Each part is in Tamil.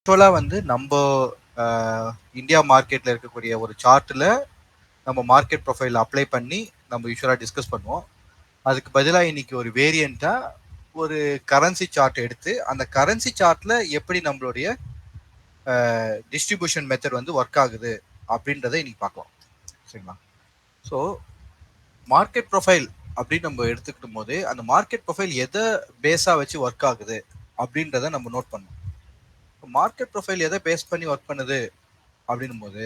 ஆக்சுவலாக வந்து நம்ம இந்தியா மார்க்கெட்டில் இருக்கக்கூடிய ஒரு சார்ட்டில் நம்ம மார்க்கெட் ப்ரொஃபைல் அப்ளை பண்ணி நம்ம யூஸ்வலாக டிஸ்கஸ் பண்ணுவோம். அதுக்கு பதிலாக இன்னைக்கு ஒரு வேரியண்ட்டாக ஒரு கரன்சி சார்ட் எடுத்து அந்த கரன்சி சார்ட்டில் எப்படி நம்மளுடைய டிஸ்ட்ரிபியூஷன் மெத்தட் வந்து ஒர்க் ஆகுது அப்படின்றத இன்னைக்கு பார்க்கலாம். சரிங்களா? ஸோ மார்க்கெட் ப்ரொஃபைல் அப்படின்னு நம்ம எடுத்துக்கிட்டும் போது அந்த மார்க்கெட் ப்ரொஃபைல் எதை பேஸாக வச்சு ஒர்க் ஆகுது அப்படின்றத நம்ம நோட் பண்ணணும். மார்க்கெட் ப்ரொஃபைல் எதை பேஸ் பண்ணி ஒர்க் பண்ணுது அப்படின்னும் போது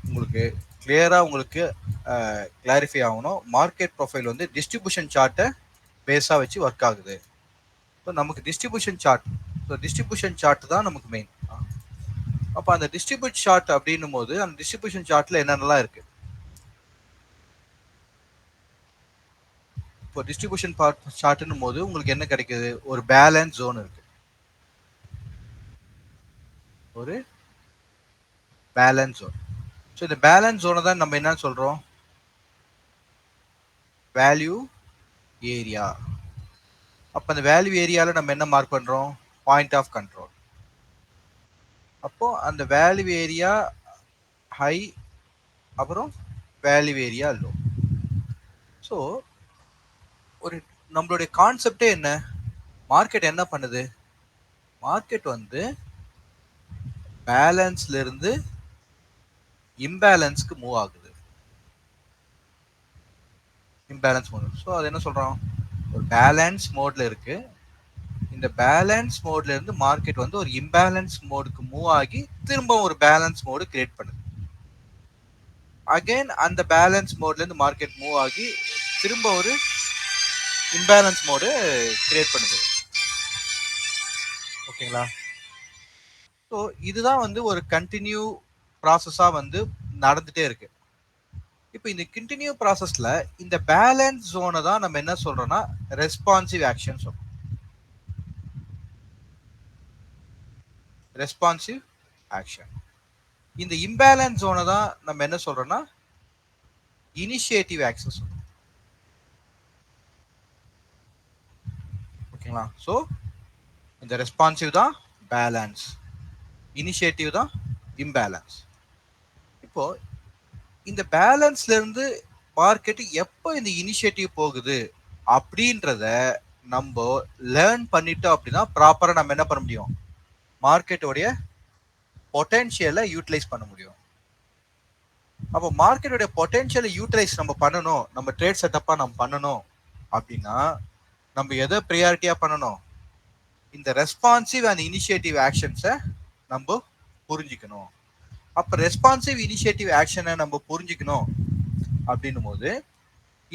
உங்களுக்கு கிளியராக உங்களுக்கு கிளாரிஃபை ஆகணும். மார்க்கெட் ப்ரொஃபைல் வந்து டிஸ்ட்ரிபியூஷன் சார்ட்டை பேஸாக வச்சு ஒர்க் ஆகுது. ஸோ நமக்கு distribution chart, so distribution chart தான் நமக்கு மெயின். அப்போ அந்த டிஸ்ட்ரிபியூட் சார்ட் அப்படின்னும் போது அந்த டிஸ்ட்ரிபியூஷன் சார்ட்ல என்னென்னலாம் இருக்கு? இப்போ டிஸ்ட்ரிபியூஷன் சார்ட்னும் போது உங்களுக்கு என்ன கிடைக்குது? ஒரு பேலன்ஸ் ஜோன் இருக்கு. ஒரு பேலன்ஸ் ஜோன். ஸோ இந்த பேலன்ஸ் ஜோனை தான் நம்ம என்ன சொல்றோம்? Value area. அப்போ அந்த வேல்யூ ஏரியாவில் நம்ம என்ன மார்க் பண்றோம்? Point of control. அப்போ அந்த வேல்யூ ஏரியா ஹை, அப்புறம் வேல்யூ ஏரியா லோ. ஸோ ஒரு நம்மளுடைய கான்செப்டே என்ன? மார்க்கெட் என்ன பண்ணுது? மார்க்கெட் வந்து பேலன்ஸ்ல இருந்து இம்பேலன்ஸ்க்கு மூவ் ஆகுது. Imbalance mode. ஸோ அது என்ன சொல்றோம்? ஒரு பேலன்ஸ் மோட்ல இருக்கு. இந்த பேலன்ஸ் மோட்ல இருந்து மார்க்கெட் வந்து ஒரு இம்பேலன்ஸ் மோடுக்கு மூவ் ஆகி திரும்ப ஒரு பேலன்ஸ் மோடு கிரியேட் பண்ணுது. அகைன் அந்த பேலன்ஸ் மோட்ல இருந்து மார்க்கெட் மூவ் ஆகி திரும்ப ஒரு இம்பேலன்ஸ் மோடு கிரியேட் பண்ணுது. ஓகேங்களா? ஸோ இதுதான் வந்து ஒரு கண்டினியூ ப்ராசஸா வந்து நடந்துட்டே இருக்கு. இப்போ இந்த கண்டினியூ ப்ராசஸ்ல இந்த பேலன்ஸ் ஜோனை தான் நம்ம என்ன சொல்றோம்னா ரெஸ்பான்சிவ் ஆக்ஷன் சொல்றோம். Responsive action. இந்த இம்பேலன்ஸ் ஜோனை தான் நம்ம என்ன சொல்றோம்னா இனிஷியேட்டிவ் ஆக்சன் சொல்றோம். ஓகேங்களா? ஸோ இந்த ரெஸ்பான்சிவ் தான் பேலன்ஸ், இனிஷியேட்டிவ் தான் இம்பேலன்ஸ். இப்போ இந்த பேலன்ஸ்ல இருந்து மார்க்கெட் எப்போ இந்த இனிஷியேட்டிவ் போகுது அப்படின்றத நம்ம லேர்ன் பண்ணிட்டோம் அப்படின்னா ப்ராப்பரா நம்ம என்ன பண்ண முடியும்? மார்க்கெட்டோடைய பொட்டென்ஷியலை யூட்டிலைஸ் பண்ண முடியும். அப்போ மார்க்கெட்டோடைய பொட்டென்ஷியலை யூட்டிலைஸ் நம்ம பண்ணணும், நம்ம ட்ரேட் செட்டப்பா நம்ம பண்ணணும் அப்படின்னா நம்ம எதை ப்ரியாரிட்டியா பண்ணணும்? இந்த ரெஸ்பான்சிவ் அண்ட் இனிஷியேட்டிவ் ஆக்ஷன்ஸை நம்ம புரிஞ்சுக்கணும். அப்ப ரெஸ்பான்சிவ் இனிஷியேட்டிவ் ஆக்ஷனை நம்ம புரிஞ்சுக்கணும் அப்படின்னும் போது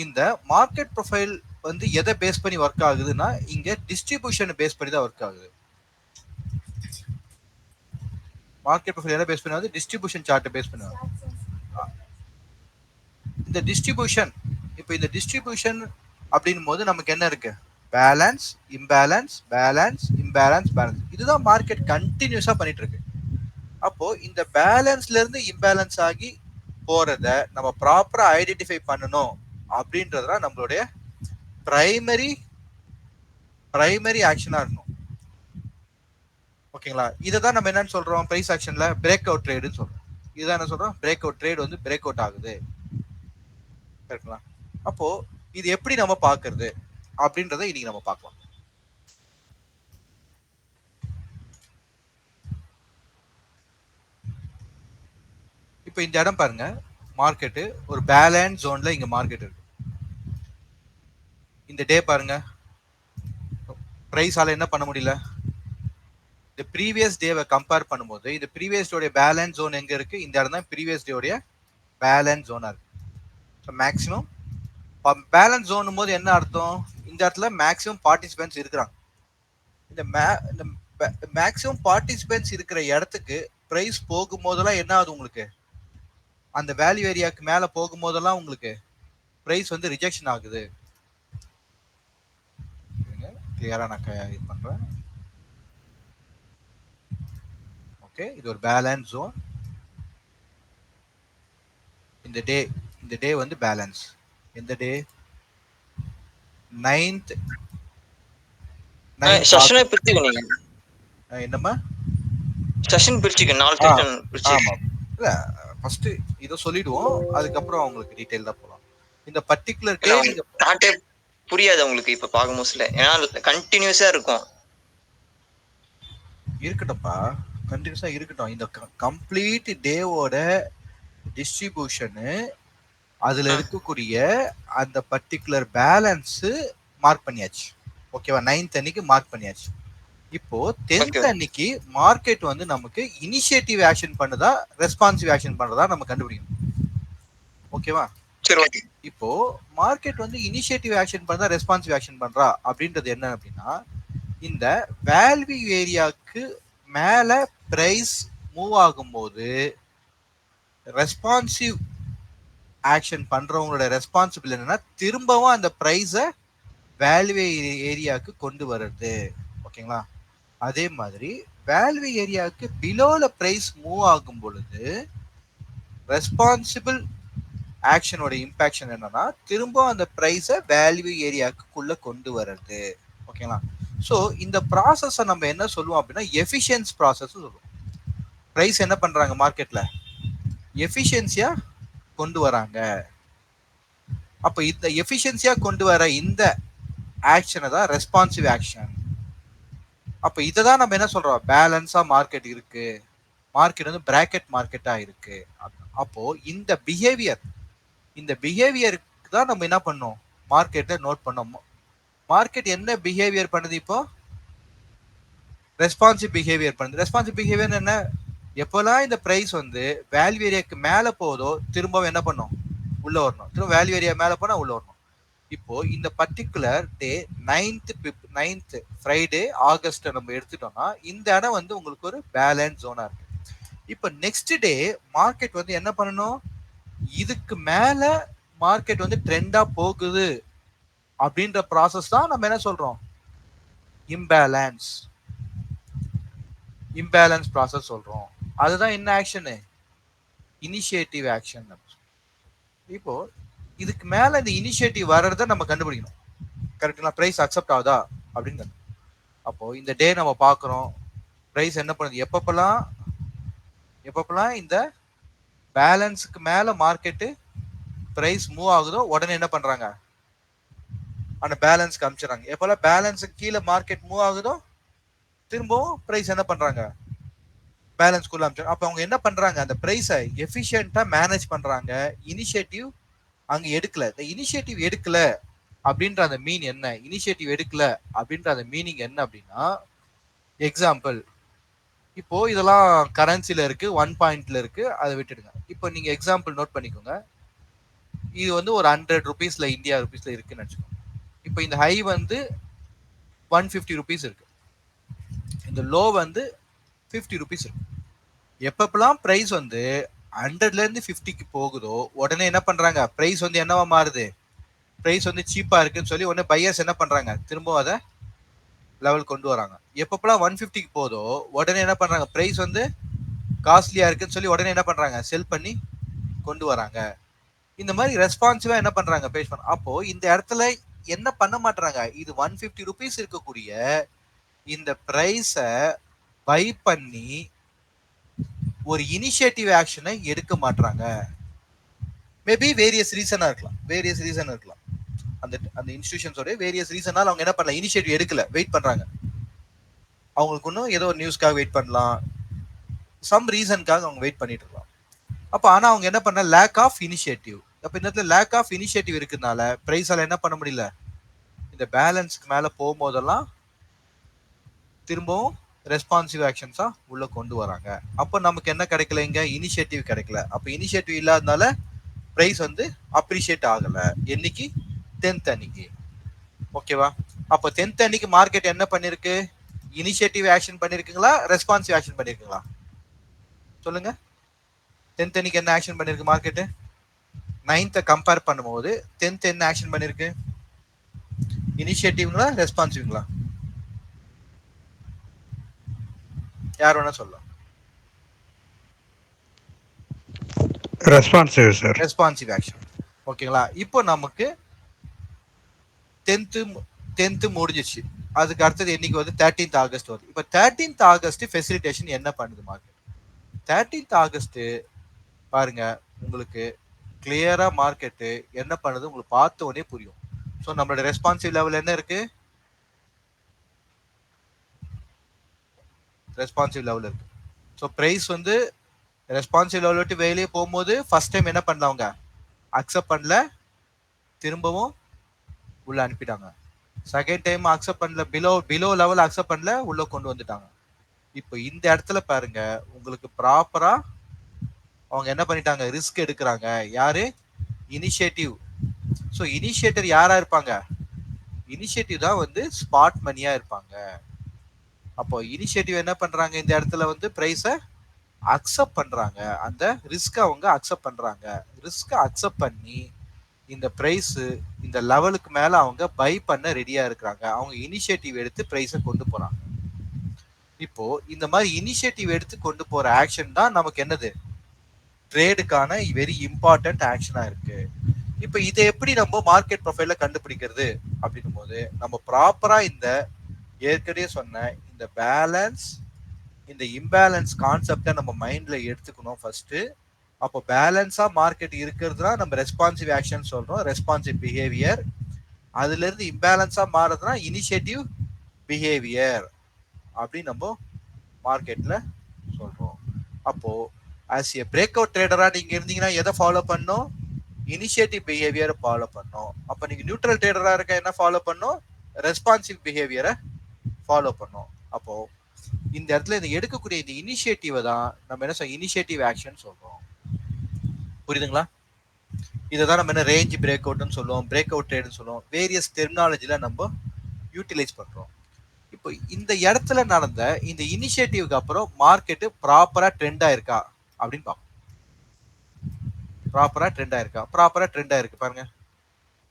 இந்த மார்க்கெட் ப்ரொஃபைல் வந்து எதை பேஸ் பண்ணி ஒர்க் ஆகுதுன்னா இங்க டிஸ்ட்ரிபியூஷனை பேஸ் பண்ணி தான் ஒர்க் ஆகுது. மார்க்கெட் ப்ரொஃபைல் எதை பேஸ் பண்ணி? டிஸ்ட்ரிபியூஷன் சார்ட்டை பேஸ் பண்ணி. இந்த டிஸ்ட்ரிபியூஷன், இப்போ இந்த டிஸ்ட்ரிபியூஷன் அப்படின்னும் போது நமக்கு என்ன இருக்கு? Balance, imbalance, balance, imbalance, balance. இதுதான் மார்க்கெட் கண்டினியூஸா பண்ணிட்டு இருக்கு. அப்போ இந்த பேலன்ஸ்ல இருந்து இம்பேலன்ஸ் ஆகி போறத நம்ம ப்ராப்பரா ஐடென்டிஃபை பண்ணணும் அப்படின்றதுதான் நம்மளுடைய பிரைமரி ஆக்ஷனா இருக்கணும். ஓகேங்களா? இதை தான் நம்ம என்னன்னு சொல்றோம்? பிரைஸ் ஆக்ஷன்ல பிரேக் அவுட் ட்ரேடுன்னு சொல்றோம். இதுதான் என்ன சொல்றோம்? பிரேக் அவுட் ட்ரேட் வந்து பிரேக் அவுட் ஆகுது. கரெக்டுங்களா? அப்போ இது எப்படி நம்ம பாக்குறது அப்படின்றத இன்னைக்கு நம்ம பார்க்கலாம். இப்போ இந்த இடம் பாருங்க, மார்க்கெட் ஒரு பேலன்ஸ் ஜோன்ல இங்க மார்க்கெட் இருக்கு. இந்த டே பாருங்க, பிரைஸால என்ன பண்ண முடியல? இந்த ப்ரீவியஸ் டேவை கம்பேர் பண்ணும்போது இந்த ப்ரீவியஸ் டேயோட பேலன்ஸ் ஜோன் எங்க இருக்கு? இந்த இடம் தான் ப்ரீவியஸ் டேயோட பேலன்ஸ் ஜோனா இருக்கு. ஸோ மேக்ஸிமம் பேலன்ஸ் ஜோன் போது என்ன அர்த்தம்? இந்த இடத்துல மேக்ஸிமம் பார்ட்டிசிபென்ட்ஸ் இருக்கிறாங்க. இந்த மேக்ஸிமம் பார்ட்டிசிபென்ட்ஸ் இருக்கிற இடத்துக்கு பிரைஸ் போகும்போதெல்லாம் என்ன ஆகுது உங்களுக்கு? அந்த வேல்யூ ஏரியாவுக்கு மேல போகும்போதெல்லாம் உங்களுக்கு பிரைஸ் வந்து ரிஜெக்ஷன் ஆகுது. கிளியரா நான் இது பண்றேன். ஓகே, இது ஒரு பேலன்ஸ் ஜோன். இந்த டே வந்து பேலன்ஸ். இந்த டே 9th செஷனை பிரிச்சுக்கோ நீங்க. என்னம்மா? செஷன் பிரிச்சுக்க 4 செஷன் பிரிச்சு. ஆமா. இல்ல ஃபர்ஸ்ட் இத சொல்லிடுவோம். அதுக்கப்புறம் உங்களுக்கு டீடைல் தான் போலாம். இந்த பர்టిక్యులர் டே நீங்க சார்ட்டே புரியாது உங்களுக்கு இப்ப பாக்கும்போதுல. ஏன்னா கண்டினியூஸா இருக்கும். இருக்கட்டும்ப்பா. கண்டினியூஸா இருக்கட்டும். இந்த கம்ப்ளீட் டேவோட டிஸ்ட்ரிபியூஷனு அதுல இருக்கக்கூடிய அந்த பர்టిక్యులர் பேலன்ஸ் மார்க் பண்ணியாச்சு. ஓகேவா? 9th அன்னைக்கு மார்க் பண்ணியாச்சு. இப்போ 10th அன்னைக்கு மார்க்கெட் வந்து நமக்கு இனிஷியேட்டிவ் ஆக்ஷன் பண்ணுதா ரெஸ்பான்சிவ் ஆக்ஷன் பண்றதா நம்ம கண்டுபிடிக்கணும். ஓகேவா? சரி ஓகே. இப்போ மார்க்கெட் வந்து இனிஷியேட்டிவ் ஆக்ஷன் பண்றா ரெஸ்பான்சிவ் ஆக்ஷன் பண்றா அப்படின்றது என்ன அப்படின்னா, இந்த வேல்யூ ஏரியாவுக்கு மேல பிரைஸ் மூவ் ஆகும்போது ரெஸ்பான்சிவ் ஆக்ஷன் பண்றவங்களோட ரெஸ்பான்சிபிள் என்னன்னா திரும்பவும் அந்த பிரைஸை வேல்யூ ஏரியாவுக்கு கொண்டு வர்றது. ஓகேங்களா? அதே மாதிரி வேல்யூ ஏரியாவுக்கு பிலோல பிரைஸ் மூவ் ஆகும் பொழுது ரெஸ்பான்சிபிள் ஆக்ஷனோட இம்பாக்ஷன் என்னன்னா திரும்ப அந்த பிரைஸை வேல்யூ ஏரியாக்குள்ள கொண்டு வர்றது. ஓகேங்களா? ஸோ இந்த ப்ராசஸை நம்ம என்ன சொல்லுவோம் அப்படின்னா எஃபிஷியன்ஸ் ப்ராசஸ் சொல்லுவோம். பிரைஸ் என்ன பண்றாங்க மார்க்கெட்ல எஃபிஷியன்சியா கொண்டு வராங்க. அப்ப இந்த எஃபிஷியன்சியா கொண்டு வர இந்த ஆக்ஷனை தான் ரெஸ்பான்சிவ் ஆக்ஷன். அப்ப இதை தான் நம்ம என்ன சொல்றோம் பேலன்ஸா மார்க்கெட் இருக்கு, மார்க்கெட் வந்து பிராக்கெட் மார்க்கெட்டா இருக்கு. அப்போ இந்த பிஹேவியருக்கு தான் நம்ம என்ன பண்ணோம் மார்க்கெட்டை நோட் பண்ணோம். மார்க்கெட் என்ன பிஹேவியர் பண்ணுது இப்போ ரெஸ்பான்சிவ் பிஹேவியர் பண்ணுது. ரெஸ்பான்சிவ் பிஹேவியர் என்ன எப்போல்லாம் இந்த பிரைஸ் வந்து வேல்யூ ஏரியாக்கு மேல போதோ திரும்பவும் என்ன பண்ணும் உள்ள வரணும், திரும்ப வேல்யூ ஏரியா மேல போனா உள்ள வரணும். இப்போ இந்த particular day 9th Friday August நம்ம எடுத்துட்டோம்னா இந்த இடம் வந்து உங்களுக்கு ஒரு பேலன்ஸ் ஜோனா இருக்கு. இப்போ நெக்ஸ்ட் டே மார்க்கெட் வந்து என்ன பண்ணணும், இதுக்கு மேல மார்க்கெட் வந்து ட்ரெண்டா போகுது அப்படின்ற ப்ராசஸ் தான் நம்ம என்ன சொல்றோம் இம்பேலன்ஸ் ப்ராசஸ் சொல்றோம். அதுதான் என்ன ஆக்ஷனு இனிஷியேட்டிவ் ஆக்ஷன். இப்போ இதுக்கு மேல இந்த இனிஷியேட்டிவ் வர்றத நம்ம கண்டுபிடிக்கணும். கரெக்டுங்களா? பிரைஸ் அக்செப்ட் ஆகுதா அப்படின்னு. அப்போ இந்த டே நம்ம பார்க்குறோம் பிரைஸ் என்ன பண்ணுது எப்பப்பெல்லாம் இந்த பேலன்ஸுக்கு மேல மார்க்கெட்டு பிரைஸ் மூவ் ஆகுதோ உடனே என்ன பண்றாங்க அந்த பேலன்ஸ் காமிச்சிடறாங்க. எப்பெல்லாம் பேலன்ஸுக்கு கீழே மார்க்கெட் மூவ் ஆகுதோ திரும்பவும் பிரைஸ் என்ன பண்றாங்க பேலன்ஸ் குள்ள அமைச்சு. அப்ப அவங்க என்ன பண்றாங்க அந்த பிரைஸை எஃபிஷியன்ட்டா மேனேஜ் பண்றாங்க. இனிஷியேட்டிவ் அங்க எடுக்கல. இந்த இனிஷியேட்டிவ் எடுக்கல அப்படின்ற அந்த மீன் என்ன, இனிஷியேட்டிவ் எடுக்கல அப்படின்ற அந்த மீனிங் என்ன அப்படின்னா எக்ஸாம்பிள் இப்போ இதெல்லாம் கரன்சில இருக்கு 1 பாயிண்ட்ல இருக்கு அதை விட்டுடுங்க. இப்போ நீங்க எக்ஸாம்பிள் நோட் பண்ணிக்கோங்க. இது வந்து ஒரு 100 ருபீஸ்ல இந்தியா ருபீஸ்ல இருக்குன்னு நினைச்சுக்கோங்க. இப்போ இந்த ஹை வந்து 150 ருபீஸ் இருக்கு, இந்த லோ வந்து 50 ருபீஸ் இருக்கு. எப்பப்பெல்லாம் பிரைஸ் வந்து 100ல இருந்து 50க்கு போகுதோ உடனே என்ன பண்றாங்க பிரைஸ் வந்து என்னவா மாறுது, பிரைஸ் வந்து சீப்பா இருக்குன்னு சொல்லி உடனே பையர்ஸ் என்ன பண்றாங்க திரும்ப அதை லெவல் கொண்டு வராங்க. எப்பப்பெல்லாம் 150க்கு போதோ உடனே என்ன பண்றாங்க பிரைஸ் வந்து காஸ்ட்லியா இருக்குன்னு சொல்லி உடனே என்ன பண்றாங்க செல் பண்ணி கொண்டு வராங்க. இந்த மாதிரி ரெஸ்பான்சிவா என்ன பண்றாங்க பேஸ் பண்ண. அப்போ இந்த இடத்துல என்ன பண்ண மாட்டாங்க, இது 150 ருபீஸ் இருக்கக்கூடிய இந்த பிரைஸை பை பண்ணி ஒரு இனிஷியேட்டிவ் ஆக்ஷனை எடுக்க மாட்டாங்க. மேபி வேரியஸ் ரீசனா இருக்கலாம். அந்த அந்த இன்ஸ்டிடியூஷன்ஸோட வேரியஸ் ரீசனால அவங்க என்ன பண்ணல இனிஷியேட்டிவ் எடுக்கல, வெயிட் பண்றாங்க. அவங்களுக்கு இன்னும் ஏதோ ஒரு நியூஸ்க்காக வெயிட் பண்ணலாம், சம் ரீசனுக்காக அவங்க வெயிட் பண்ணிட்டு இருக்கலாம். அப்போ ஆனா அவங்க என்ன பண்ண லேக் ஆஃப் இனிஷியேட்டிவ். அப்ப இந்த இடத்துல லேக் ஆஃப் இனிஷியேட்டிவ் இருக்கிறதுனால பிரைஸால என்ன பண்ண முடியல, இந்த பேலன்ஸ்க்கு மேல போகும்போதெல்லாம் திரும்பவும் ரெஸ்பான்சிவ் ஆக்ஷன்ஸா உள்ள கொண்டு வராங்க. அப்போ நமக்கு என்ன கிடைக்கல, இங்க இனிஷியேட்டிவ் கிடைக்கல. அப்ப இனிஷியேட்டிவ் இல்லாதனால பிரைஸ் வந்து அப்ரிஷியேட் ஆகல. என்னைக்கு 10th அன்னைக்கு. ஓகேவா? அப்போ 10th அன்னைக்கு மார்க்கெட் என்ன பண்ணிருக்கு, இனிஷியேட்டிவ் ஆக்ஷன் பண்ணிருக்குங்களா ரெஸ்பான்சிவ் ஆக்ஷன் பண்ணிருக்குங்களா சொல்லுங்க. 10th அன்னைக்கு என்ன ஆக்ஷன் பண்ணிருக்கு மார்க்கெட், 9th கம்பேர் பண்ணும்போது 10th என்ன ஆக்ஷன் பண்ணிருக்கு, இனிஷியேட்டிவ்ங்களா ரெஸ்பான்சிவ்ங்களா யார் வேணா சொல்லலாம். Responsive sir. Responsive action. ஓகேங்களா? இப்போ நமக்கு 10th 10th முடிஞ்சிச்சு. அதுக்கு அடுத்தது என்னைக்கு வந்து 13th ஆகஸ்ட் வருது. இப்போ 13th ஆகஸ்ட் ஃபெசிலிட்டேஷன் என்ன பண்ணுது மார்க்கெட்? 13th ஆகஸ்ட் பாருங்க, உங்களுக்கு கிளியரா மார்க்கெட் என்ன பண்ணுது உங்களுக்கு பார்த்த உடனே புரியும். ஸோ நம்மளோட ரெஸ்பான்சிவ் லெவல் என்ன இருக்கு? ரெஸ்பான்சிவ் லெவல் இருக்கு. ஸோ பிரைஸ் வந்து ரெஸ்பான்சிவ் லெவல் விட்டு வெளியே போகும்போது ஃபர்ஸ்ட் டைம் என்ன பண்ணல, அவங்க அக்செப்ட் பண்ணல, திரும்பவும் உள்ள அனுப்பிட்டாங்க. செகண்ட் டைம் அக்செப்ட் பண்ணல, பிலோ லெவல் அக்செப்ட் பண்ணல, உள்ள கொண்டு வந்துட்டாங்க. இப்போ இந்த இடத்துல பாருங்க, உங்களுக்கு ப்ராப்பரா அவங்க என்ன பண்ணிட்டாங்க, ரிஸ்க் எடுக்கிறாங்க. யாரு? இனிஷியேட்டிவ். ஸோ இனிஷியேட்டர் யாரா இருப்பாங்க? இனிஷியேட்டிவ் தான் வந்து ஸ்பாட் மணியா இருப்பாங்க. அப்போ இனிஷியேட்டிவ் என்ன பண்றாங்க, இந்த இடத்துல வந்து பிரைஸை அக்செப்ட் பண்றாங்க. அந்த ரிஸ்க் அவங்க அக்செப்ட் பண்றாங்க. ரிஸ்க் அக்செப்ட் பண்ணி இந்த பிரைஸ் இந்த லெவலுக்கு மேல அவங்க பை பண்ண ரெடியா இருக்கிறாங்க. அவங்க இனிஷியேட்டிவ் எடுத்து பிரைஸை கொண்டு போறாங்க. இப்போ இந்த மாதிரி இனிஷியேட்டிவ் எடுத்து கொண்டு போற ஆக்ஷன் தான் நமக்கு என்னது, ட்ரேடுக்கான வெரி இம்பார்ட்டன்ட் ஆக்ஷனா இருக்கு. இப்போ இதை எப்படி நம்ம மார்க்கெட் ப்ரொஃபைல கண்டுபிடிக்கிறது அப்படின்னும் போது, நம்ம ப்ராப்பரா இந்த ஏற்கனவே சொன்ன இந்த பேலன்ஸ், இந்த இம்பேலன்ஸ் கான்செப்டை நம்ம மைண்ட்ல எடுத்துக்கணும் ஃபர்ஸ்ட். அப்போ பேலன்ஸா மார்க்கெட் இருக்கிறதுனா நம்ம ரெஸ்பான்சிவ் ஆக்ஷன் சொல்றோம், ரெஸ்பான்சிவ் பிஹேவியர். அதுல இருந்து இம்பேலன்ஸா மாறுறதுனா இனிஷியேட்டிவ் பிஹேவியர் அப்படின்னு நம்ம மார்க்கெட்ல சொல்றோம். அப்போ ஆஸ் ஏ பிரேக் அவுட் ட்ரேடரா நீங்க இருந்தீங்கன்னா எதை ஃபாலோ பண்ணும்? இனிஷியேட்டிவ் பிஹேவியரை ஃபாலோ பண்ணும். அப்ப நீங்க நியூட்ரல் ட்ரேடரா இருக்க என்ன ஃபாலோ பண்ணும்? ரெஸ்பான்சிவ் பிஹேவியரை ஃபாலோ பண்ணும். அப்போ இந்த இடத்துல இந்த எடுக்கக்கூடிய இந்த இனிஷியேட்டிவை தான் நம்ம என்ன சொல்றோம், இனிஷியேட்டிவ் ஆக்ஷன் சொல்றோம். புரியுதுங்களா? இதை தான் நம்ம என்ன ரேஞ்ச் பிரேக் அவுட்னு சொல்லுவோம், பிரேக் அவுட் ட்ரேட்னு சொல்லுவோம். வேரியஸ் டெர்மினாலஜில நம்ம யூட்டிலைஸ் பண்றோம். இப்போ இந்த இடத்துல நடந்த இந்த இனிஷியேட்டிவ்க்கு அப்புறம் மார்க்கெட் ப்ராப்பரா ட்ரெண்ட் ஆயிருக்கா அப்படின்னு பார்ப்போம். ப்ராப்பரா ட்ரெண்ட் ஆயிருக்கா? ப்ராப்பரா ட்ரெண்ட் ஆயிருக்கு பாருங்க.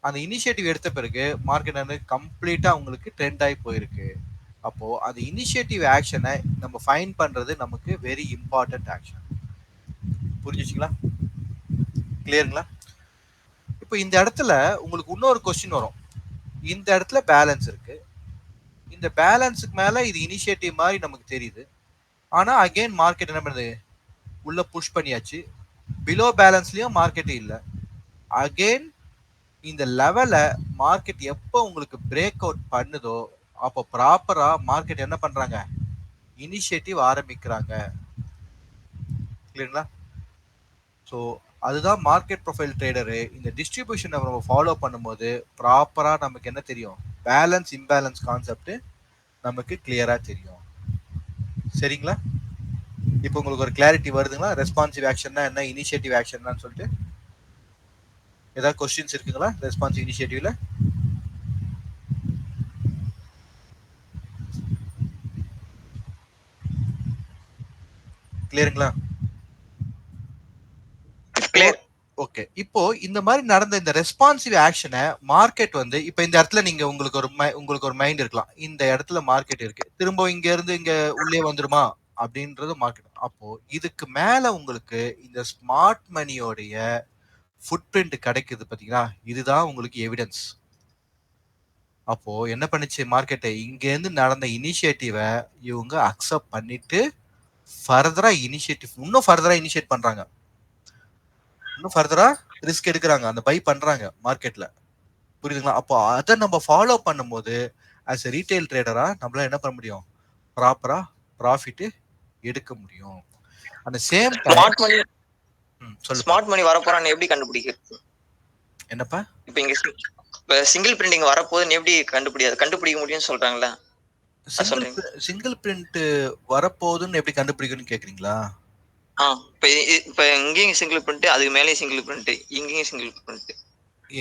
அந்த இனிஷியேட்டிவ் எடுத்த பிறகு மார்க்கெட் வந்து கம்ப்ளீட்டா உங்களுக்கு ட்ரெண்ட் ஆகி போயிருக்கு. அப்போ அந்த இனிஷியேட்டிவ் ஆக்ஷனை நம்ம ஃபைன் பண்றது நமக்கு வெரி இம்பார்ட்டன்ட் ஆக்ஷன். புரிஞ்சுச்சுங்களா? கிளியருங்களா? இப்போ இந்த இடத்துல உங்களுக்கு இன்னொரு கொஸ்டின் வரும். இந்த இடத்துல பேலன்ஸ் இருக்கு, இந்த பேலன்ஸுக்கு மேல இது இனிஷியேட்டிவ் மாதிரி நமக்கு தெரியுது. ஆனா அகைன் மார்க்கெட் என்ன பண்ணுது, உள்ள புஷ் பண்ணியாச்சு. பிலோ பேலன்ஸ்லயும் மார்க்கெட் இல்லை. அகைன் இந்த லெவலை மார்க்கெட் எப்போ உங்களுக்கு பிரேக் அவுட் பண்ணுதோ அப்போ ப்ராப்பரா மார்க்கெட் என்ன பண்றாங்க, இனிஷியேட்டிவ் ஆரம்பிக்கிறாங்க. கிளியருங்களா? ஸோ அதுதான் மார்க்கெட் ப்ரொஃபைல் ட்ரேடரு. இந்த டிஸ்ட்ரிபியூஷனை நம்ம ஃபாலோ பண்ணும்போது ப்ராப்பரா நமக்கு என்ன தெரியும், பேலன்ஸ் இம்பேலன்ஸ் கான்செப்ட் நமக்கு கிளியரா தெரியும். சரிங்களா? இப்போ உங்களுக்கு ஒரு கிளாரிட்டி வருதுங்களா? ரெஸ்பான்சிவ் ஆக்ஷன்னா என்ன, இனிஷியேட்டிவ் ஆக்ஷன்னா சொல்லிட்டு ஏதாவது கொஸ்டின்ஸ் இருக்குங்களா ரெஸ்பான்சிவ் இனிஷியேட்டிவ்ல? கிளியருங்களா? கிளியர். ஓகே. இப்போ இந்த மாதிரி நடந்த இந்த ரெஸ்பான்சிவ் ஆக்ஷனை மார்க்கெட் வந்து இப்போ இந்த இடத்துல நீங்க உங்களுக்கு ஒரு மைண்ட் இருக்கலாம், இந்த இடத்துல மார்க்கெட் இருக்கு, திரும்ப இங்க இருந்து இங்க உள்ளே வந்துருமா அப்படின்றது மார்க்கெட். அப்போ இதுக்கு மேல உங்களுக்கு இந்த ஸ்மார்ட் மணியோடைய ஃபுட் பிரிண்ட் கிடைக்குது பாத்தீங்களா, இதுதான் உங்களுக்கு எவிடன்ஸ். அப்போ என்ன பண்ணுச்சு மார்க்கெட்டை, இங்க இருந்து நடந்த இனிஷியேட்டிவை இவங்க அக்செப்ட் பண்ணிட்டு ஃபர்தரா இன்னும் ஃபர்தரா இனிஷியேட் பண்றாங்க, இன்னும் ஃபர்தரா ரிஸ்க் எடுக்கிறாங்க, அந்த பை பண்றாங்க மார்க்கெட்ல. புரியுதுங்களா? அப்போ அதை நம்ம ஃபாலோ பண்ணும்போது ஆஸ் எ ரீட்டைல் ட்ரேடரா நம்மளால என்ன பண்ண முடியும், ப்ராப்பரா ப்ராஃபிட் எடுக்க முடியும். அந்த சேம் டைம் ஸ்மார்ட் மணி சொல்லுங்க. ஸ்மார்ட் மணி வரப்போறான்னு எப்படி கண்டுபிடிக்கிறது? என்னப்பா? இப்போ இங்க சிங்கிள் பிரிண்டிங் வரப்போகுதுன்னு எப்படி கண்டுபிடிக்க முடியும்னு சொல்றாங்களா? சிங்கிள் பிரிண்ட் வரப்போகுதுன்னு எப்படி கண்டுபிடிக்கணும்னு கேக்குறீங்களா? இப்ப இங்கேயும் சிங்கிள் பிரிண்ட், அதுக்கு மேலேயும் சிங்கிள் பிரிண்ட், இங்கேயும் சிங்கிள் பிரிண்ட்.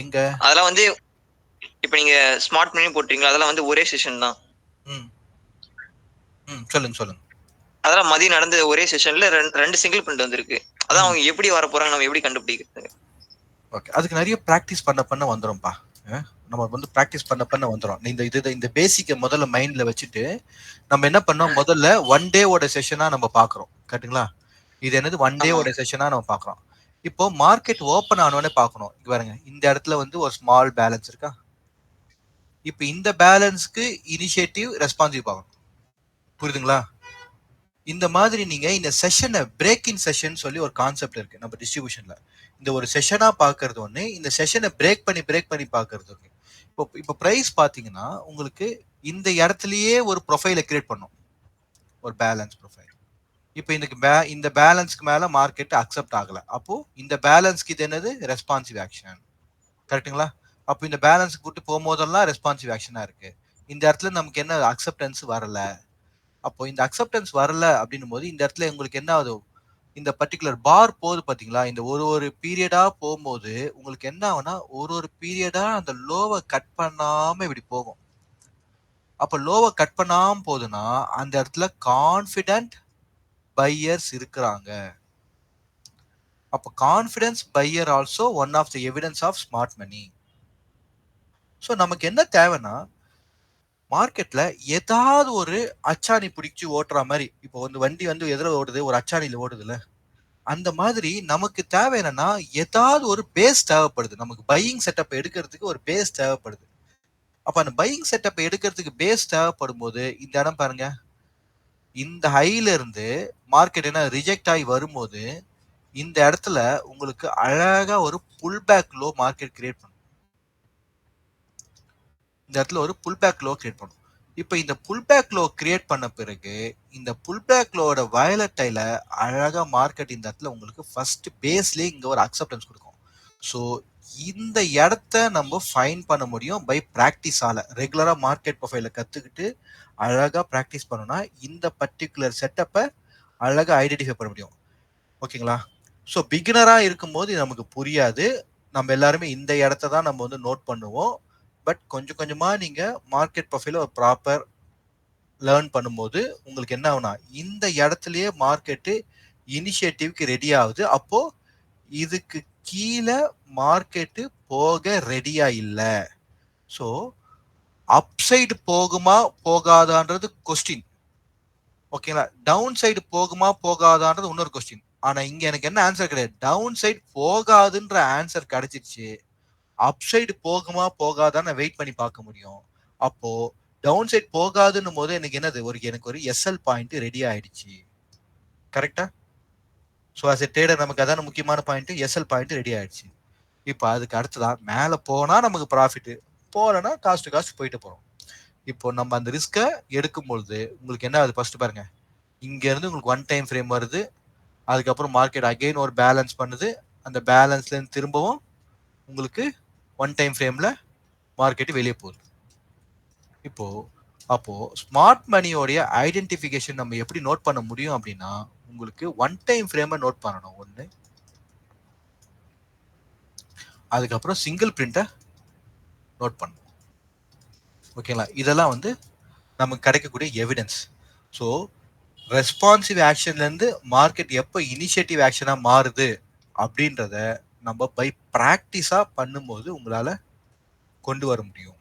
எங்க அதெல்லாம் வந்து இப்ப நீங்க ஸ்மார்ட் மணி போட்டீங்களா, அதெல்லாம் வந்து ஒரே செஷன் தான். சொல்லுங்க. அதெல்லாம் மதியம் நடந்த ஒரே செஷன்ல ரெண்டு சிங்கிள் பிரிண்ட் வந்திருக்கு. அதான் அவங்க எப்படி வர போறாங்க, நம்ம எப்படி கண்டுபிடிக்கிறது? ஓகே, அதுக்கு நிறைய பிராக்டிஸ் பண்ண வந்துரும்பா. நம்ம வந்து பிராக்டிஸ் பண்ண வந்துரும். இந்த பேசிக்கை முதல்ல மைண்ட்ல வச்சுட்டு நம்ம என்ன பண்ணோம், முதல்ல ஒன் டேவோட செஷனா நம்ம பாக்குறோம். கரெக்ட்டுங்களா? இது என்னது, ஒன் டேவோட செஷனா நம்ம பாக்குறோம். இப்போ மார்க்கெட் ஓபன் ஆனோடனே பார்க்கணும். இங்க பாருங்க, இந்த இடத்துல வந்து ஒரு ஸ்மால் பேலன்ஸ் இருக்கா, இப்ப இந்த பேலன்ஸ்க்கு இனிஷியேட்டிவ் ரெஸ்பான்சிவ் ஆகும். புரியுதுங்களா? இந்த மாதிரி நீங்க இந்த செஷனை பிரேக் இன் செஷன் சொல்லி ஒரு கான்செப்ட் இருக்கு நம்ம டிஸ்ட்ரிபியூஷன்ல. இந்த ஒரு செஷனா பாக்குறது ஒண்ணு, இந்த செஷனை பிரேக் பண்ணி பாக்குறது ஒண்ணு. இப்போ பிரைஸ் பாத்தீங்கன்னா உங்களுக்கு இந்த இடத்துலயே ஒரு ப்ரொஃபைலை கிரியேட் பண்ணும், ஒரு பேலன்ஸ் ப்ரொஃபைல். இப்போ இந்த பேலன்ஸ்க்கு மேல மார்க்கெட் அக்செப்ட் ஆகல, அப்போ இந்த பேலன்ஸ்க்கு இது என்னது ரெஸ்பான்சிவ் ஆக்ஷன். கரெக்ட்டுங்களா? அப்போ இந்த பேலன்ஸ் கூட்டு போகும்போதெல்லாம் ரெஸ்பான்சிவ் ஆக்ஷனா இருக்கு. இந்த இடத்துல நமக்கு என்ன அக்செப்டன்ஸ் வரல. அப்போ இந்த அக்செப்டன்ஸ் வரல அப்படின்னும் போது இந்த இடத்துல உங்களுக்கு என்ன ஆகுது, இந்த பர்டிகுலர் பார் போகுது பாத்தீங்களா, இந்த ஒரு பீரியடா போகும்போது உங்களுக்கு என்ன ஆகும்னா ஒரு பீரியடா அந்த லோவை கட் பண்ணாம இப்படி போகும். அப்ப லோவை கட் பண்ணாம போகுதுன்னா அந்த இடத்துல கான்பிடென்ட் பையர்ஸ் இருக்கிறாங்க. அப்ப confidence buyer also one of the evidence of smart money. So நமக்கு என்ன தேவைன்னா மார்க்கெட்ல ஏதாவது ஒரு அச்சாணி பிடிச்சி ஓட்டுற மாதிரி, இப்போ வந்து வண்டி வந்து எதிர ஓடுது, ஒரு அச்சாணியில ஓடுதுல, அந்த மாதிரி நமக்கு தேவை என்னன்னா ஏதாவது ஒரு பேஸ் தேவைப்படுது. நமக்கு பையிங் செட்டப் எடுக்கிறதுக்கு ஒரு பேஸ் தேவைப்படுது. அப்ப அந்த பையிங் செட்டப் எடுக்கிறதுக்கு பேஸ் தேவைப்படும் போது இந்த இடம் பாருங்க, இந்த ஹைல இருந்து மார்க்கெட் என்ன ரிஜெக்ட் ஆகி வரும்போது இந்த இடத்துல உங்களுக்கு அழகா ஒரு pull back low market create பண்ணும். இந்த இடத்துல ஒரு புல் பேக் லோ கிரியேட் பண்ணும். இப்போ இந்த புல் பேக் லோ கிரியேட் பண்ண பிறகு இந்த புல் பேக் லோட வயலட்டைல அழகா மார்க்கெட் இந்த இடத்துல உங்களுக்கு ஃபர்ஸ்ட் பேஸ்லயே இங்க ஒரு அக்செப்டன்ஸ் கொடுக்கும். ஸோ இந்த இடத்த நம்ம ஃபைன் பண்ண முடியும் பை பிராக்டிஸால. ரெகுலரா மார்க்கெட் ப்ரொஃபைல கத்துக்கிட்டு அழகா பிராக்டிஸ் பண்ணோம்னா இந்த பர்டிகுலர் செட்டப்பை அழகா ஐடென்டிஃபை பண்ண முடியும். ஓகேங்களா? ஸோ பிகினரா இருக்கும்போது இது நமக்கு புரியாது. நம்ம எல்லாருமே இந்த இடத்த தான் நம்ம வந்து நோட் பண்ணுவோம். பட் கொஞ்சம் கொஞ்சமா நீங்க மார்க்கெட் ப்ரொஃபைல ஒரு ப்ராப்பர் லேர்ன் பண்ணும்போது உங்களுக்கு என்ன ஆகும்னா இந்த இடத்துலயே மார்க்கெட்டு இனிஷியேட்டிவ்க்கு ரெடி ஆகுது. அப்போ இதுக்கு கீழே மார்க்கெட்டு போக ரெடியா இல்லை. ஸோ அப்சைடு போகுமா போகாதான்றது கொஸ்டின். ஓகேங்களா? டவுன் சைடு போகுமா போகாதான்றது இன்னொரு கொஸ்டின். ஆனா இங்க எனக்கு என்ன ஆன்சர் கிடையாது, டவுன் சைடு போகாதுன்ற ஆன்சர் கிடைச்சிருச்சு. அப் சைடு போகுமா போகாதான்னு வெயிட் பண்ணி பார்க்க முடியும். அப்போ டவுன் சைடு போகாதுன்னும் போது எனக்கு என்னது, எனக்கு ஒரு எஸ்எல் பாயிண்ட் ரெடி ஆயிடுச்சு. கரெக்டா? ஸோ அஸ் எ ட்ரேடர் நமக்கு அதான முக்கியமான பாயிண்ட், எஸ்எல் பாயிண்ட் ரெடி ஆயிடுச்சு. இப்போ அதுக்கு அடுத்ததான் மேல போனா நமக்கு ப்ராஃபிட், போலனா காஸ்ட் போயிட்டு போறோம். இப்போ நம்ம அந்த ரிஸ்கை எடுக்கும் பொழுது உங்களுக்கு என்ன ஆகுது ஃபர்ஸ்ட் பாருங்க, இங்க இருந்து உங்களுக்கு ஒன் டைம் ஃப்ரேம் வருது, அதுக்கப்புறம் மார்க்கெட் அகைன் ஒரு பேலன்ஸ் பண்ணுது, அந்த பேலன்ஸ்ல இருந்து திரும்பவும் உங்களுக்கு ஒன் டைம் ஃப்ரேம்ல மார்க்கெட் வெளியே போகுது. இப்போ அப்போ ஸ்மார்ட் மணியோடைய ஐடென்டிஃபிகேஷன் நம்ம எப்படி நோட் பண்ண முடியும் அப்படின்னா உங்களுக்கு ஒன் டைம் ஃப்ரேமை நோட் பண்ணணும் ஒன்று, அதுக்கப்புறம் சிங்கிள் பிரிண்ட்டை நோட் பண்ணணும். ஓகேங்களா? இதெல்லாம் வந்து நமக்கு கிடைக்கக்கூடிய எவிடன்ஸ். ஸோ ரெஸ்பான்சிவ் ஆக்ஷன்ல இருந்து மார்க்கெட் எப்போ இனிஷியேட்டிவ் ஆக்ஷனா மாறுது அப்படின்றத நம்ம பை பிராக்டிஸா பண்ணும்போது உங்களால கொண்டு வர முடியும்.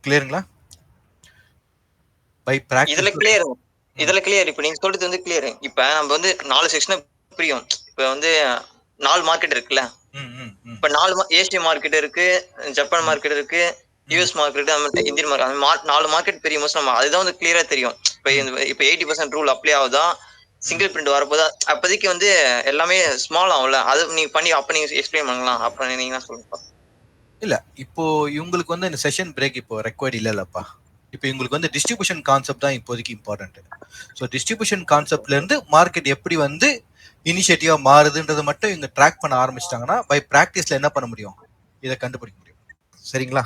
கிளியருங்களா? By practice. இதுல கிளியர். இப்ப நீங்க சொல்றது வந்து கிளியர். இப்ப நம்ம வந்து 4 செக்ஷனா பிரியும். இப்ப வந்து 4 மார்க்கெட் இருக்குல்ல. இப்ப 4 ஏசிய மார்க்கெட் இருக்கு, ஜப்பான் மார்க்கெட் இருக்கு, US market, Indian market. 4 market பிரியும் போது நம்ம அதுதான் வந்து கிளியரா தெரியும். இப்ப 80% ரூல் அப்ளை ஆகுதா, சிங்கிள் பிரிண்ட் வரப்போதா, அப்போதைக்கு வந்து எல்லாமே ஸ்மால் ஆகும்ல. அது நீங்க பண்ணி அப்ப நீங்க எக்ஸ்பிளைன் பண்ணலாம். அப்ப நீங்க என்ன சொல்லுங்க. இல்ல இப்போ இவங்களுக்கு வந்து இந்த செஷன் பிரேக் இப்போ ரெக்வயர்ட் இல்லப்பா. இப்போ இவங்களுக்கு வந்து டிஸ்ட்ரிபியூஷன் கான்செப்ட் தான் இப்போதைக்கு இம்பார்ட்டன்ட். ஸோ டிஸ்ட்ரிபியூஷன் கான்செப்ட்ல இருந்து மார்க்கெட் எப்படி வந்து இனிஷியேட்டிவா மாறுதுன்றதை மட்டும் இவங்க ட்ராக் பண்ண ஆரம்பிச்சிட்டாங்கன்னா பை பிராக்டிஸ்ல என்ன பண்ண முடியும், இதை கண்டுபிடிக்க முடியும். சரிங்களா?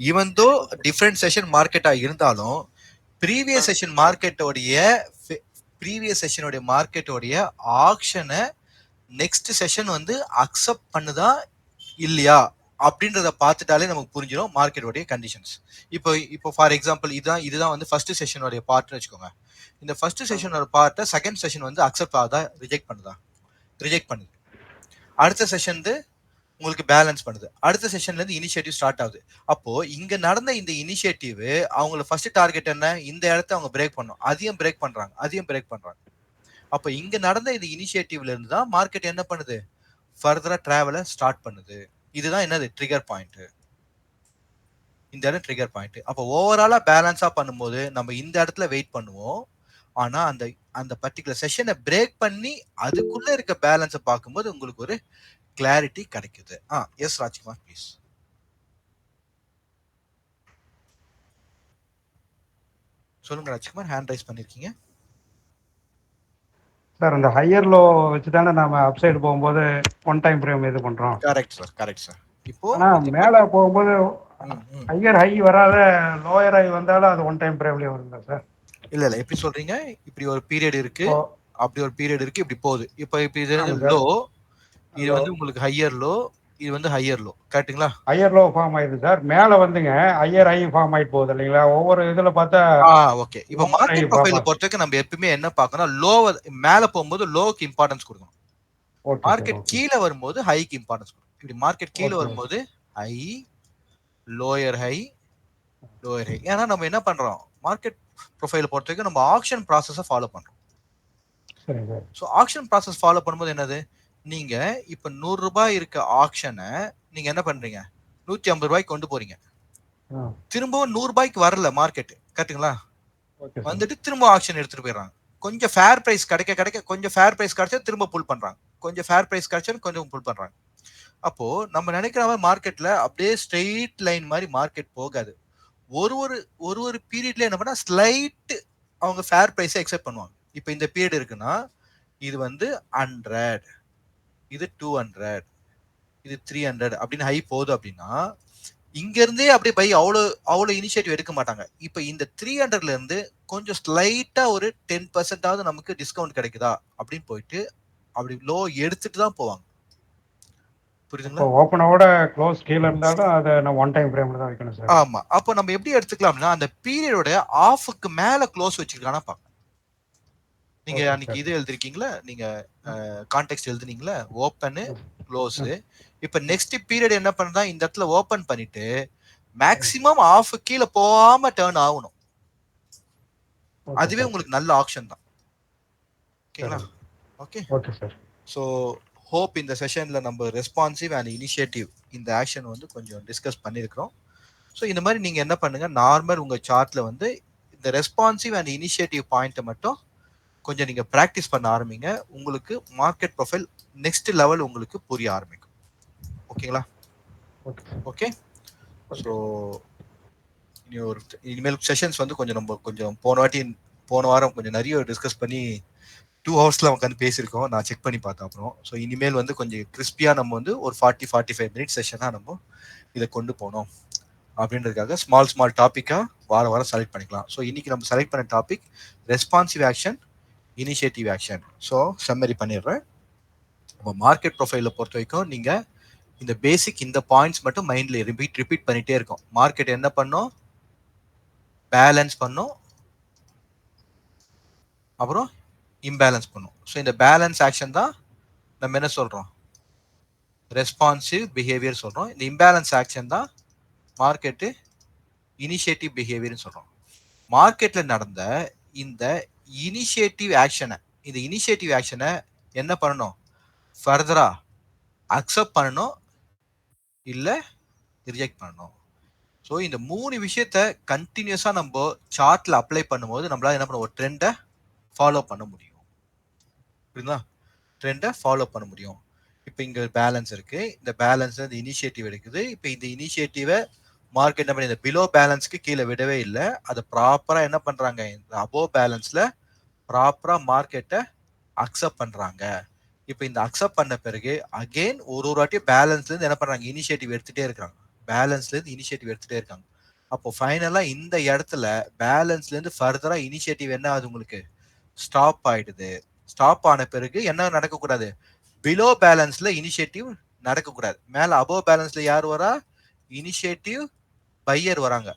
ஈவன் தோ டிஃப்ரெண்ட் செஷன் மார்க்கெட்டா இருந்தாலும் ப்ரீவியஸ் செஷனுடைய மார்க்கெட்டோடைய ஆக்ஷனை நெக்ஸ்ட் செஷன் வந்து அக்செப்ட் பண்ணுதா இல்லையா அப்படின்றத பார்த்துட்டாலே நமக்கு புரிஞ்சிடும் மார்க்கெட்டோடைய கண்டிஷன்ஸ். இப்போ ஃபார் எக்ஸாம்பிள் இதுதான் வந்து ஃபர்ஸ்ட் செஷனோட பார்ட்னு வச்சுக்கோங்க. இந்த ஃபர்ஸ்ட் செஷனோட பார்ட்டை செகண்ட் செஷன் வந்து அக்செப்ட் ஆகுதா ரிஜெக்ட் பண்ணுதா? ரிஜெக்ட் பண்ணுது. அடுத்த செஷன் உங்களுக்கு பேலன்ஸ் பண்ணுது. அடுத்த செஷன்ல இருந்து இனிஷியேட்டிவ் ஸ்டார்ட் ஆகுது. அப்போ இங்க நடந்த இந்த இனிஷியேட்டிவ் அவங்கள ஃபர்ஸ்ட் டார்கெட் என்ன, இந்த இடத்த அவங்க பிரேக் பண்ணும், அதையும் பிரேக் பண்றாங்க. அப்போ இங்க நடந்த இந்த இனிஷியேட்டிவ்ல இருந்து தான் மார்க்கெட் என்ன பண்ணுது, ஃபர்தரா டிராவலை ஸ்டார்ட் பண்ணுது. இதுதான் என்னது ட்ரிகர் பாயிண்ட். இந்த இடம் ட்ரிகர் பாயிண்ட். அப்போ ஓவராலா பேலன்ஸா பண்ணும்போது நம்ம இந்த இடத்துல வெயிட் பண்ணுவோம். ஆனா அந்த அந்த பர்டிகுலர் செஷனை பிரேக் பண்ணி அதுக்குள்ள இருக்க பேலன்ஸை பார்க்கும்போது உங்களுக்கு ஒரு கிளாரிட்டி கிடைக்குது. Yes Rajkumar please. சொல்லுங்க ராஜ்குமார், ஹேண்ட் ரைஸ் பண்ணிருக்கீங்க. சார் அந்த ஹையர் லோ வச்சு தானே நம்ம அப்சைடு போகும்போது ஒன் டைம் ஃப்ரேம் இது பண்றோம். Correct sir, correct sir. இப்போ ஆனா மேல போகும்போது ஹையர் ஹை வராத லோயர் ஹை வந்தாலும் அது ஒன் டைம் ஃப்ரேம்லயே வருங்க சார். இல்ல எப்படி சொல்றீங்க? இப்படி ஒரு பீரியட் இருக்கு, அப்படி ஒரு பீரியட் இருக்கு, இப்படி போகுது. இப்போ இது லோ, இது வந்து உங்களுக்கு ஹையர் லோ, இது வந்து ஹையர் லோ, கரெக்ட்டுங்களா? ஹையர் லோ ஃபார்ம் ஆயிடுது சார். மேல வந்துங்க ஹையர் ஹை ஃபார்ம் ஆயிட்டு போகுது இல்லைங்களா? ஒவ்வொரு இதுல பார்த்தா ஓகே. இப்போ மார்க்கெட் ப்ரொஃபைல பொறுத்தவரைக்கும் நம்ம எப்பவுமே என்ன பார்க்கணும், லோ மேல போகும்போது லோக்கு இம்பார்ட்டன்ஸ் கொடுக்கணும். மார்க்கெட் கீழே வரும்போது ஹைக்கு இம்பார்ட்டன்ஸ் கொடுக்கணும். இப்படி மார்க்கெட் கீழே வரும்போது high, lower high, lower high. ஏன்னா நம்ம என்ன பண்றோம், மார்க்கெட் ப்ரொஃபைல பொறுத்த வரைக்கும் நம்ம ஆக்ஷன் ப்ராசஸை ஃபாலோ பண்றோம். ஸோ ஆக்ஷன் ப்ராசஸ் ஃபாலோ பண்ணும்போது என்னது, நீங்க இப்ப 100 ரூபாய் இருக்க ஆக்ஷனை நீங்க என்ன பண்றீங்க, 150 ரூபாய்க்கு கொண்டு போறீங்க. திரும்பவும் 100 ரூபாய்க்கு வரல மார்க்கெட், கரெக்ட்டுங்களா? வந்துட்டு திரும்ப ஆக்ஷன் எடுத்துட்டு போயிடுறாங்க. கொஞ்சம் ஃபேர் பிரைஸ் கிடைக்க கொஞ்சம் ஃபேர் பிரைஸ் கிடைச்சா திரும்ப புல் பண்றாங்க, கொஞ்சம் ஃபேர் பிரைஸ் கிடைச்சா கொஞ்சம் புல் பண்றாங்க. அப்போ நம்ம நினைக்கிற மாதிரி மார்க்கெட்ல அப்படியே ஸ்ட்ரெயிட் லைன் மாதிரி மார்க்கெட் போகாது. ஒரு பீரியட்ல என்ன பண்ணா ஸ்லைட் அவங்க ஃபேர் பிரைஸை எக்ஸெப்ட் பண்ணுவாங்க. இப்போ இந்த பீரியட் இருக்குன்னா இது வந்து 100, இது 200, இது 300 அப்படின்னு ஹை போகுது அப்படின்னா இங்க இருந்தே அப்படியே பை அவ்வளவு இனிஷியேட்டிவ் எடுக்க மாட்டாங்க. இப்போ இந்த 300ல இருந்து கொஞ்சம் ஸ்லைட்டா ஒரு 10% நமக்கு டிஸ்கவுண்ட் கிடைக்குதா அப்படின்னு போயிட்டு அப்படி லோ எடுத்துட்டு தான் போவாங்க. புரியுதுங்களா? ஓபனோட க்ளோஸ் கீழ இருந்தாலும் அத நான் ஒன் டைம் ஃப்ரேம்ல தான் வைக்கணும் சார். ஆமா. அப்போ நம்ம எப்படி எடுத்துக்கலாம்னா அந்த பீரியடோட ஆஃப்க்கு மேல க்ளோஸ் வச்சிருக்கானா பாக்க. நீங்க அன்னைக்கு இது எழுதிருக்கீங்களா, நீங்க கான்டெக்ஸ்ட் எழுதுனீங்களா, ஓபன் க்ளோஸ். இப்ப நெக்ஸ்ட் பீரியட் என்ன பண்றா, இந்த இடத்துல ஓபன் பண்ணிட்டு மேக்ஸிமம் ஆஃப் கீழ போகாம டர்ன் ஆகணும். அதுவே உங்களுக்கு நல்ல ஆப்ஷன் தான். ஓகேங்களா? Okay okay sir. So hope இந்த செஷன்ல நம்ம ரெஸ்பான்சிவ் அண்ட் இனிஷியேட்டிவ் இந்த ஆக்ஷன் வந்து கொஞ்சம் டிஸ்கஸ் பண்ணியிருக்கிறோம். ஸோ இந்த மாதிரி நீங்க என்ன பண்ணுங்க, நார்மல் உங்க சார்ட்ல வந்து இந்த ரெஸ்பான்சிவ் அண்ட் இனிஷியேட்டிவ் பாயிண்ட்டை மட்டும் கொஞ்சம் நீங்க ப்ராக்டிஸ் பண்ண ஆரம்பிங்க. உங்களுக்கு மார்க்கெட் ப்ரொஃபைல் நெக்ஸ்ட் லெவல் உங்களுக்கு புரிய ஆரம்பிக்கும். ஓகேங்களா? ஓகே. ஸோ இனிமேல் செஷன்ஸ் வந்து கொஞ்சம் போன வாரம் கொஞ்சம் நிறைய டிஸ்கஸ் பண்ணி 2 ஹவர்ஸ்ல உட்காந்து பேசியிருக்கோம். நான் செக் பண்ணி பார்த்தேன் அப்புறம். ஸோ இனிமேல் வந்து கொஞ்சம் கிறிஸ்பியா நம்ம வந்து ஒரு 40-45 மினிட்ஸ் செஷனா நம்ம இதை கொண்டு போனோம் அப்படின்றதுக்காக ஸ்மால் டாபிக்கா வாரம் செலக்ட் பண்ணிக்கலாம். ஸோ இன்னைக்கு நம்ம செலக்ட் பண்ண topic responsive action, initiative action. So summary பண்ணிடுறேன். இப்போ மார்க்கெட் ப்ரொஃபைல பொறுத்த வரைக்கும் நீங்க இந்த பேசிக் இந்த பாயிண்ட்ஸ் மட்டும் மைண்ட்ல ரிப்பீட் பண்ணிட்டே இருக்கும். மார்க்கெட் என்ன பண்ணும், பேலன்ஸ் பண்ணும், அப்புறம் இம்பேலன்ஸ் பண்ணும். ஸோ இந்த பேலன்ஸ் ஆக்ஷன் தான் நம்ம என்ன சொல்றோம், ரெஸ்பான்சிவ் பிஹேவியர் சொல்றோம். இந்த இம்பேலன்ஸ் ஆக்ஷன் தான் மார்க்கெட்டு இனிஷியேட்டிவ் பிஹேவியர்னு சொல்றோம். மார்க்கெட்ல நடந்த இந்த இனிஷியேட்டிவ் ஆக்ஷனை என்ன பண்ணணும், ஃபர்தரா அக்செப்ட் பண்ணணும் இல்ல ரிஜெக்ட் பண்ணணும். ஸோ இந்த 3 விஷயத்த கண்டினியூஸா நம்ம சார்ட்ல அப்ளை பண்ணும்போது நம்மளால என்ன பண்ண, ஒரு ட்ரெண்டை ஃபாலோ பண்ண முடியும். புரியுதா? ட்ரெண்டை ஃபாலோ பண்ண முடியும். இப்போ இங்க பேலன்ஸ் இருக்கு, இந்த பேலன்ஸ் இந்த இனிஷியேட்டிவ் எடுக்குது. இப்போ இந்த இனிஷியேட்டிவை மார்க்கெட் என்ன பண்ணி இந்த பிலோ பேலன்ஸ்க்கு கீழே விடவே இல்லை, அதை ப்ராப்பரா என்ன பண்றாங்க, இந்த அபோவ் பேலன்ஸ்ல ப்ராப்பரா மார்க்கெட்டை அக்செப்ட் பண்றாங்க. இப்போ இந்த அக்செப்ட் பண்ண பிறகு அகெயின் ஒரு வாட்டியும் பேலன்ஸ்ல இருந்து என்ன பண்றாங்க, இனிஷியேட்டிவ் எடுத்துட்டே இருக்காங்க. அப்போ ஃபைனலா இந்த இடத்துல பேலன்ஸ்ல இருந்து ஃபர்தரா இனிஷியேட்டிவ் என்ன ஆகுது, உங்களுக்கு ஸ்டாப் ஆயிடுது. ஸ்டாப் ஆன பிறகு என்ன நடக்கக்கூடாது, பிலோ பேலன்ஸ்ல இனிஷியேட்டிவ் நடக்கக்கூடாது. மேல அபோவ் பேலன்ஸ்ல யார் வரா, இனிஷியேட்டிவ் பையர் வராங்க.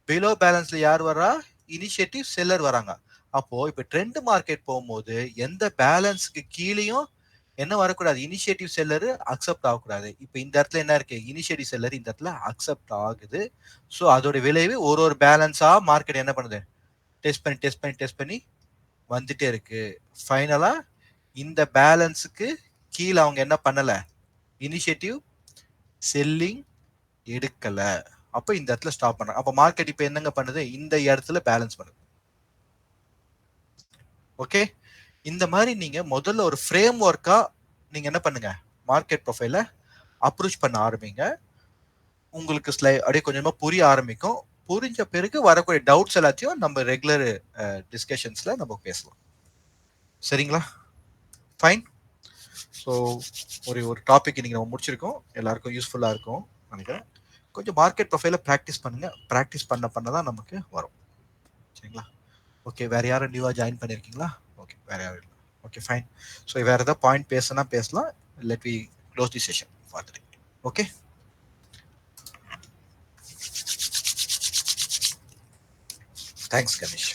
பிலோ பேலன்ஸ்ல யார் வரா, இனிஷியேட்டிவ் செல்லர் வராங்க. அப்போ இப்ப ட்ரெண்ட் மார்க்கெட் போகும்போது எந்த பேலன்ஸ்க்கு கீழேயும் என்ன வரக்கூடாது, இனிஷியேட்டிவ் செல்லர் அக்செப்ட் ஆகக்கூடாது. இப்போ இந்த இடத்துல என்ன இருக்கு, இனிஷியேட்டிவ் செல்லர் இந்த இடத்துல அக்செப்ட் ஆகுது. ஸோ அதோட விளைவு ஒரு பேலன்ஸா மார்க்கெட் என்ன பண்ணுது, டெஸ்ட் பண்ணி வந்துட்டே இருக்கு. ஃபைனலா இந்த பேலன்ஸுக்கு கீழே அவங்க என்ன பண்ணல, இனிஷியேட்டிவ் செல்லிங் எடுக்கல. அப்போ இந்த இடத்துல ஸ்டாப் பண்றாங்க. அப்போ மார்க்கெட் இப்போ என்னங்க பண்ணுது, இந்த இடத்துல பேலன்ஸ் பண்ணுது. ஓகே, இந்த மாதிரி நீங்க முதல்ல ஒரு ஃப்ரேம் ஒர்க்கா நீங்க என்ன பண்ணுங்க, மார்க்கெட் ப்ரொஃபைல அப்ரோச் பண்ண ஆரம்பிங்க. உங்களுக்கு அப்படியே கொஞ்சமா புரிய ஆரம்பிக்கும். புரிஞ்ச பிறகு வரக்கூடிய டவுட்ஸ் எல்லாத்தையும் நம்ம ரெகுலர் டிஸ்கஷன்ஸ்ல நம்ம பேசலாம். சரிங்களா? ஃபைன். ஸோ ஒரு டாபிக் இன்னைக்கு நம்ம முடிச்சிருக்கோம். எல்லாருக்கும் யூஸ்ஃபுல்லாக இருக்கும் நினைக்கிறேன். கொஞ்சம் மார்க்கெட் ப்ரொஃபைல ப்ராக்டிஸ் பண்ணுங்க. ப்ராக்டிஸ் பண்ண தான் நமக்கு வரும். சரிங்களா? ஓகே, வேற யாரும் நியூவாக ஜாயின் பண்ணியிருக்கீங்களா? ஓகே, வேற யாரும் இல்லை. Okay, fine. ஸோ வேற ஏதாவது பாயிண்ட் பேசினா பேசலாம். Let we close the session for the day. Okay, thanks Ganesh.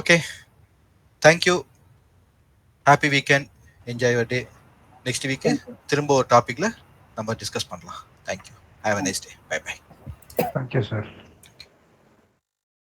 Okay, thank you. Happy weekend. Enjoy your day. Next week திரும்ப ஒரு டாபிக்ல நம்ம டிஸ்கஸ் பண்ணலாம். Thank you. Have a nice day. Bye bye. Thank you sir.